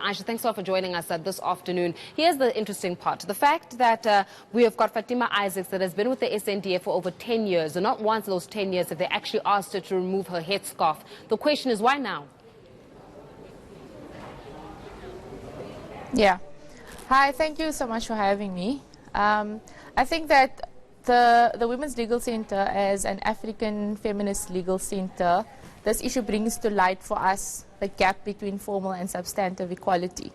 Aisha, thanks a lot for joining us this afternoon. Here's the interesting part. The fact that we have got Fatima Isaacs that has been with the SANDF for over 10 years, and not once in those 10 years have they actually asked her to remove her headscarf. The question is, why now? Yeah. Hi, thank you so much for having me. I think that the Women's Legal Center, as an African feminist legal center, this issue brings to light for us the gap between formal and substantive equality.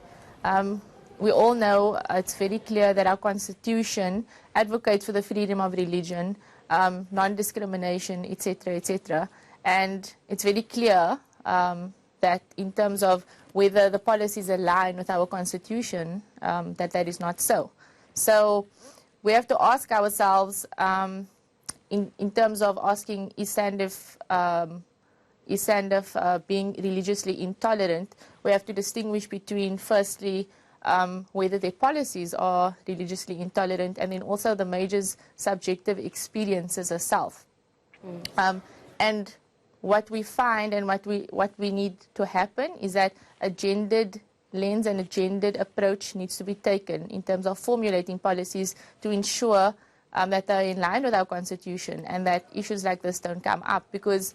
We all know it's very clear that our Constitution advocates for the freedom of religion, non-discrimination, etc., etc. And it's very clear that in terms of whether the policies align with our Constitution, that is not so. So we have to ask ourselves, in terms of asking, is SANDF being religiously intolerant, we have to distinguish between, firstly, whether their policies are religiously intolerant, and then also the major's subjective experiences herself. And what we find and what we need to happen is that a gendered lens and a gendered approach needs to be taken in terms of formulating policies to ensure that they're in line with our Constitution and that issues like this don't come up. Because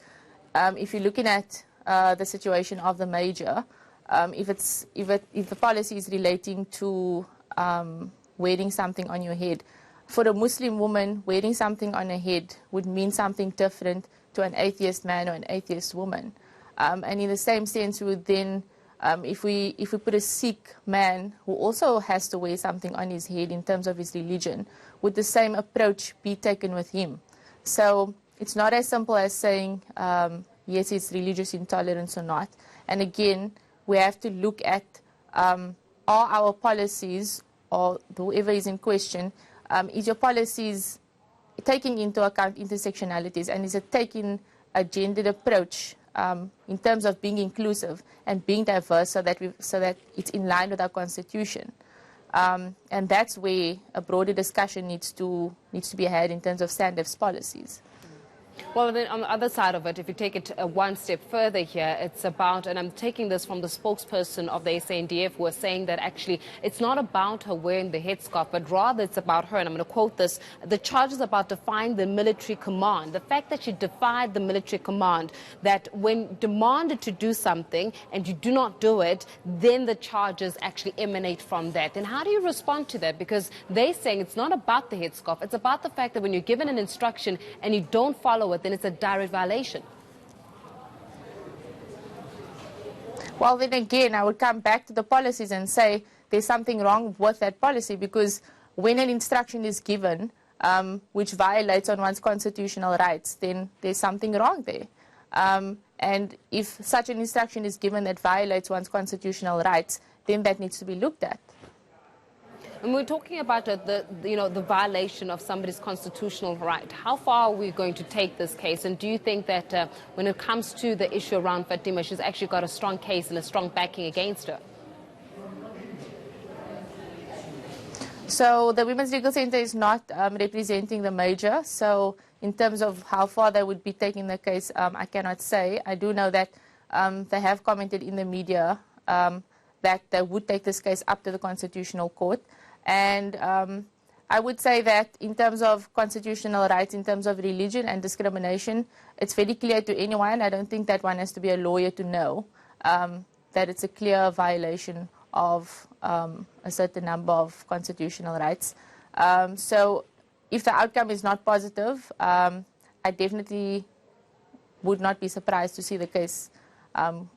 if you're looking at the situation of the major, if the policy is relating to wearing something on your head, for a Muslim woman, wearing something on her head would mean something different to an atheist man or an atheist woman. And in the same sense, we would then, if we put a Sikh man who also has to wear something on his head in terms of his religion, would the same approach be taken with him? So it's not as simple as saying, yes, it's religious intolerance or not. And again, we have to look at are our policies, or whoever is in question, is your policies taking into account intersectionalities, and is it taking a gendered approach in terms of being inclusive and being diverse, so that it's in line with our Constitution. And that's where a broader discussion needs to be had in terms of SANDF's policies. Well, then on the other side of it, if you take it one step further here, it's about, and I'm taking this from the spokesperson of the SANDF, who are saying that actually it's not about her wearing the headscarf, but rather it's about her, and I'm going to quote this, the charge is about defying the military command. The fact that she defied the military command, that when demanded to do something and you do not do it, then the charges actually emanate from that. And how do you respond to that? Because they're saying it's not about the headscarf, it's about the fact that when you're given an instruction and you don't follow it, then it's a direct violation. Well, then again, I would come back to the policies and say there's something wrong with that policy, because when an instruction is given which violates on one's constitutional rights, then there's something wrong there. And if such an instruction is given that violates one's constitutional rights, then that needs to be looked at. And we're talking about the violation of somebody's constitutional right. How far are we going to take this case? And do you think that when it comes to the issue around Fatima, she's actually got a strong case and a strong backing against her? So the Women's Legal Center is not representing the major. So in terms of how far they would be taking the case, I cannot say. I do know that they have commented in the media that they would take this case up to the Constitutional Court. And I would say that in terms of constitutional rights, in terms of religion and discrimination, it's very clear to anyone. I don't think that one has to be a lawyer to know that it's a clear violation of a certain number of constitutional rights. So if the outcome is not positive, I definitely would not be surprised to see the case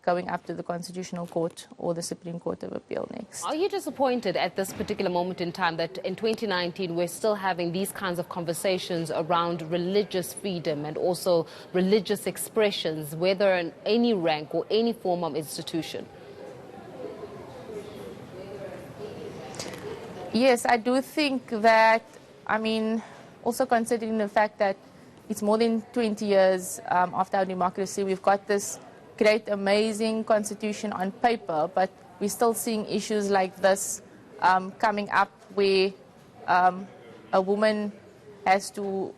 going up to the Constitutional Court or the Supreme Court of Appeal next. Are you disappointed at this particular moment in time that in 2019 we're still having these kinds of conversations around religious freedom and also religious expressions, whether in any rank or any form of institution? Yes, I do think that, also considering the fact that it's more than 20 years after our democracy, we've got this great, amazing constitution on paper, but we're still seeing issues like this coming up where a woman has to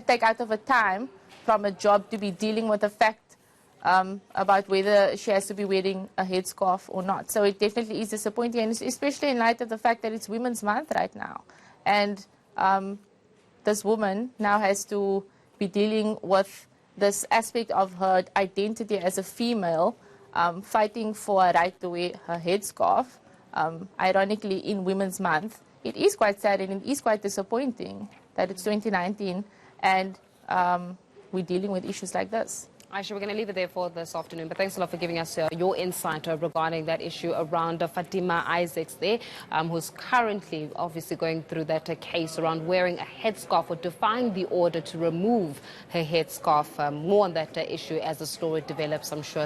take out of her time from a job to be dealing with the fact about whether she has to be wearing a headscarf or not. So it definitely is disappointing, and especially in light of the fact that it's Women's Month right now. And this woman now has to be dealing with this aspect of her identity as a female, fighting for a right to wear her headscarf, ironically in Women's Month. It is quite sad and it is quite disappointing that it's 2019 and we're dealing with issues like this. Aisha, we're going to leave it there for this afternoon, but thanks a lot for giving us your insight regarding that issue around Fatima Isaacs there, who's currently obviously going through that case around wearing a headscarf or defying the order to remove her headscarf. More on that issue as the story develops, I'm sure.